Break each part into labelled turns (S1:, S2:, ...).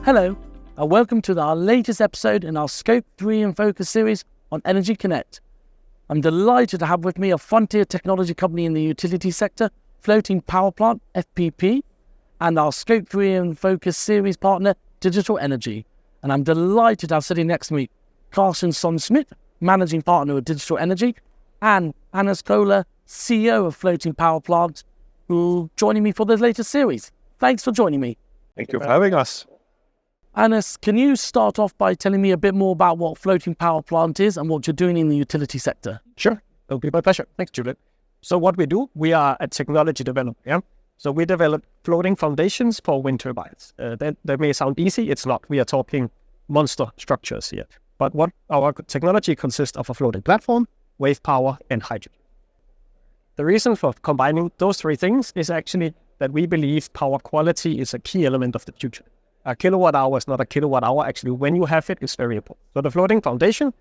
S1: Hello, and welcome to our latest episode in our Scope 3 in Focus series on Energy Connect. I'm delighted to have with me a frontier technology company in the utility sector, Floating Power Plant, FPP, and our Scope 3 in Focus series partner, Digital Energy. And I'm delighted to have sitting next to me Carsten Sonne-Schmidt, Managing Partner of Digital Energy, and Hannes Koehler, CEO of Floating Power Plant, who are joining me for this latest series. Thanks for joining me.
S2: Thank you for having us.
S1: Hannes, can you start off by telling me a bit more about what Floating Power Plant is and what you're doing in the utility sector?
S2: Sure, it'll be my pleasure. Thanks, Julian. So what we do, we are a technology developer. Yeah? So we develop floating foundations for wind turbines. That may sound easy. It's not. We are talking monster structures here. But what our technology consists of a floating platform, wave power, and hydrogen. The reason for combining those three things is actually that we believe power quality is a key element of the future. A kilowatt hour is not a kilowatt hour. Actually, when you have it, it's very important. So the floating foundation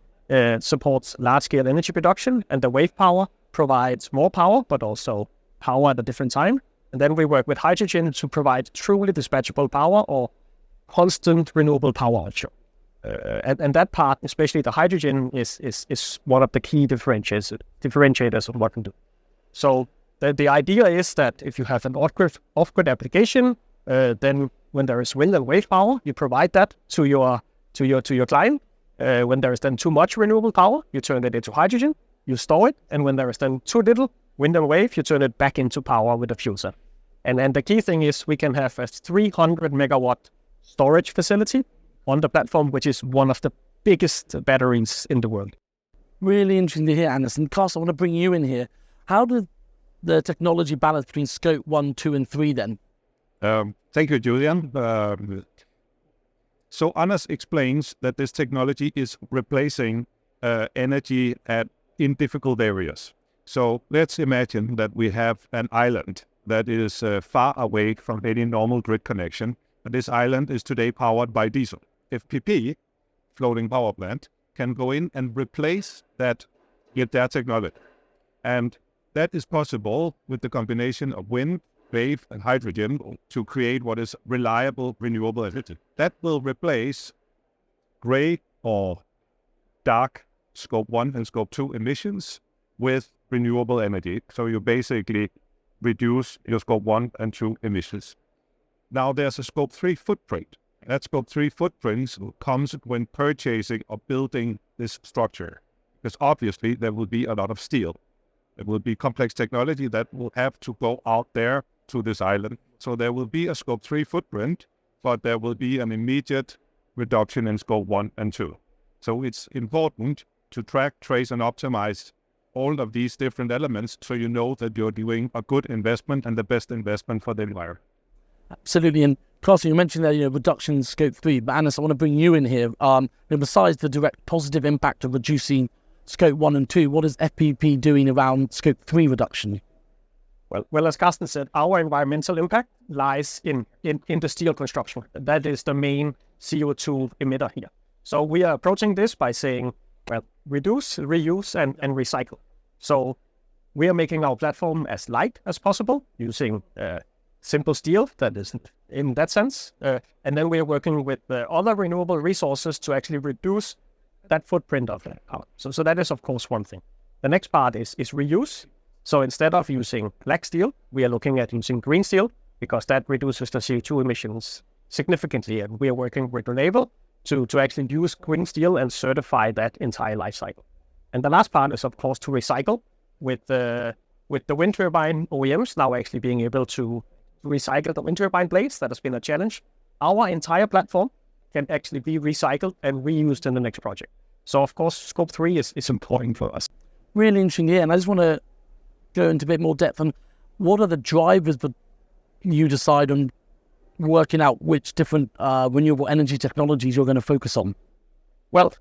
S2: supports large-scale energy production, and the wave power provides more power, but also power at a different time. And then we work with hydrogen to provide truly dispatchable power or constant renewable power offshore. And that part, especially the hydrogen, is one of the key differentiators of what we do. So the idea is that if you have an off-grid application, then when there is wind and wave power, you provide that to your client. When there is then too much renewable power, you turn it into hydrogen, you store it, and when there is then too little wind and wave, you turn it back into power with a fuel cell. And the key thing is we can have a 300 megawatt storage facility on the platform, which is one of the biggest batteries in the world.
S1: Really interesting to hear, Hannes. And Carsten, I want to bring you in here. How does the technology balance between Scope 1, 2, and 3 then?
S3: Thank you, Julian. So Hannes explains that this technology is replacing energy in difficult areas. So let's imagine that we have an island that is far away from any normal grid connection. And this island is today powered by diesel. FPP, floating power plant, can go in and replace that with their technology. And that is possible with the combination of wind, wave, and hydrogen to create what is reliable, renewable energy. That will replace gray or dark Scope 1 and Scope 2 emissions with renewable energy. So you basically reduce your Scope 1 and 2 emissions. Now there's a Scope 3 footprint. That Scope 3 footprint comes when purchasing or building this structure. Because obviously there will be a lot of steel. There will be complex technology that will have to go out there to this island. So there will be a Scope 3 footprint, but there will be an immediate reduction in Scope 1 and 2. So it's important to track, trace, and optimize all of these different elements so you know that you're doing a good investment and the best investment for the environment.
S1: Absolutely. And Carsten, you mentioned that reduction in Scope 3, but Hannes, I want to bring you in here. Besides the direct positive impact of reducing Scope 1 and 2, what is FPP doing around Scope 3 reduction?
S2: Well, as Carsten said, our environmental impact lies in the steel construction. That is the main CO2 emitter here. So we are approaching this by saying, well, reduce, reuse, and recycle. So we are making our platform as light as possible using simple steel that is in that sense. And then we are working with other renewable resources to actually reduce that footprint of that power. So that is, of course, one thing. The next part is reuse. So instead of using black steel, we are looking at using green steel because that reduces the CO2 emissions significantly. And we are working with renewable to actually use green steel and certify that entire life cycle. And the last part is, of course, to recycle with the wind turbine OEMs now actually being able to recycle the wind turbine blades. That has been a challenge. Our entire platform can actually be recycled and reused in the next project. So, of course, Scope 3 is important for us.
S1: Really interesting here. And I just want to go into a bit more depth on what are the drivers that you decide on working out which different renewable energy technologies you're going to focus on?
S2: Well,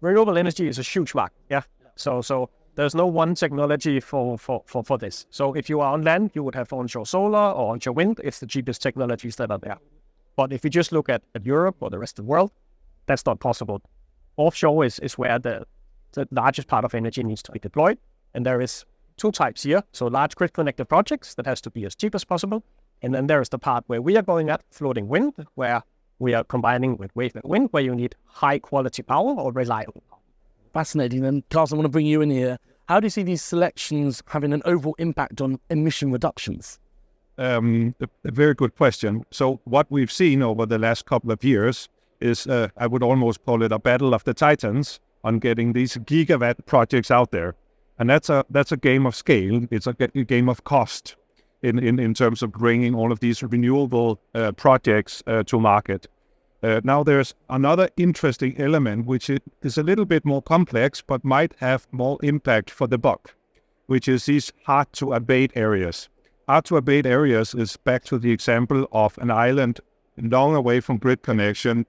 S2: renewable energy is a huge market. Yeah. So there's no one technology for this. So if you are on land, you would have onshore solar or onshore wind. It's the cheapest technologies that are there. But if you just look at Europe or the rest of the world, that's not possible. Offshore is where the largest part of energy needs to be deployed. And there is two types here. So large grid-connected projects that has to be as cheap as possible. And then there is the part where we are going at, floating wind, where we are combining with wave and wind, where you need high quality power or reliable power.
S1: Fascinating. And Carsten, I want to bring you in here. How do you see these selections having an overall impact on emission reductions?
S3: A very good question. So what we've seen over the last couple of years is, I would almost call it a battle of the titans on getting these gigawatt projects out there. And that's a game of scale. It's a game of cost in terms of bringing all of these renewable projects to market. Now there's another interesting element, which is a little bit more complex, but might have more impact for the buck, which is these hard-to-abate areas. Hard-to-abate areas is back to the example of an island long away from grid connection,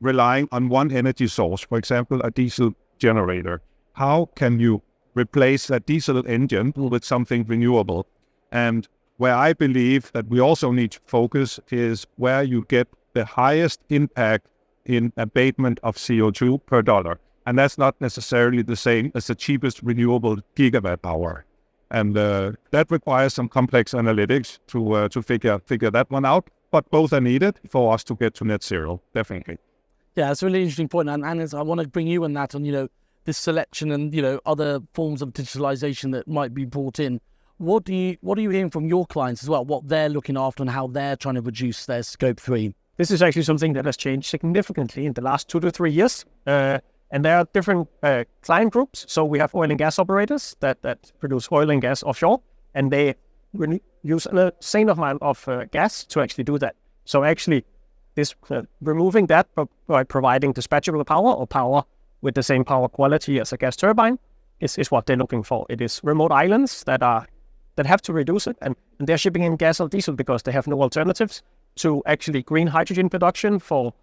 S3: relying on one energy source, for example, a diesel generator. How can you replace that diesel engine with something renewable? And where I believe that we also need to focus is where you get the highest impact in abatement of CO2 per dollar. And that's not necessarily the same as the cheapest renewable gigawatt hour. And that requires some complex analytics to figure that one out. But both are needed for us to get to net zero, definitely.
S1: Yeah, it's a really interesting point. And Anders, I want to bring you on that on, this selection and, other forms of digitalization that might be brought in. What are you hearing from your clients as well? What they're looking after and how they're trying to reduce their scope 3?
S2: This is actually something that has changed significantly in the last 2 to 3 years. And there are different client groups. So we have oil and gas operators that produce oil and gas offshore, and they use an insane amount of gas to actually do that. So actually, this removing that by providing dispatchable power or power with the same power quality as a gas turbine is what they're looking for. It is remote islands that have to reduce it, and they're shipping in gas or diesel because they have no alternatives to actually green hydrogen production for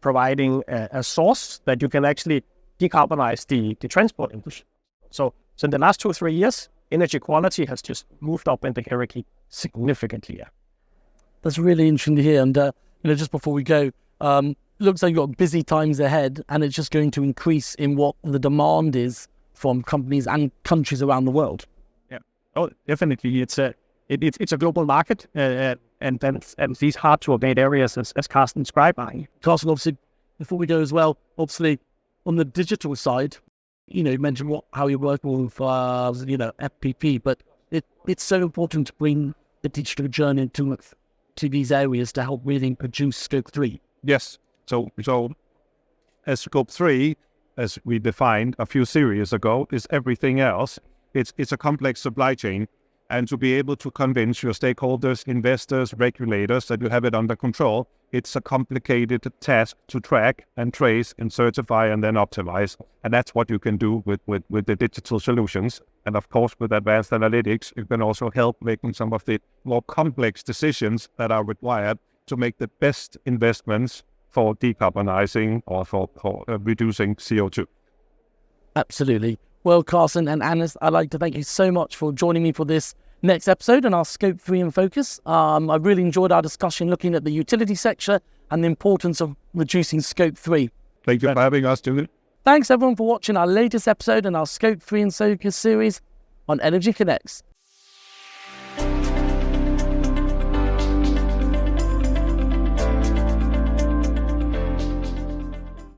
S2: providing a source that you can actually decarbonize the transport industry. So in the last 2 or 3 years, energy quality has just moved up in the hierarchy significantly. Yeah.
S1: That's really interesting to hear. And just before we go, looks like you've got busy times ahead, and it's just going to increase in what the demand is from companies and countries around the world.
S2: Yeah. Oh, definitely. It's a global market, and these hard-to-abate areas, as Carsten described.
S1: Carsten, obviously, before we go as well, obviously, on the digital side, you mentioned how you're working with, FPP, but it's so important to bring the digital journey to these areas to help really produce scope 3.
S3: Yes. So as scope 3, as we defined a few series ago, is everything else. It's a complex supply chain. And to be able to convince your stakeholders, investors, regulators that you have it under control, it's a complicated task to track and trace and certify and then optimize. And that's what you can do with the digital solutions. And of course, with advanced analytics, you can also help making some of the more complex decisions that are required to make the best investments for decarbonizing or for reducing CO2.
S1: Absolutely. Well, Carsten and Anders, I'd like to thank you so much for joining me for this next episode on our Scope 3 in Focus. I really enjoyed our discussion looking at the utility sector and the importance of reducing Scope 3.
S3: Thank you for having us, Julian.
S1: Thanks everyone for watching our latest episode in our Scope 3 in Focus series on Energy Connects.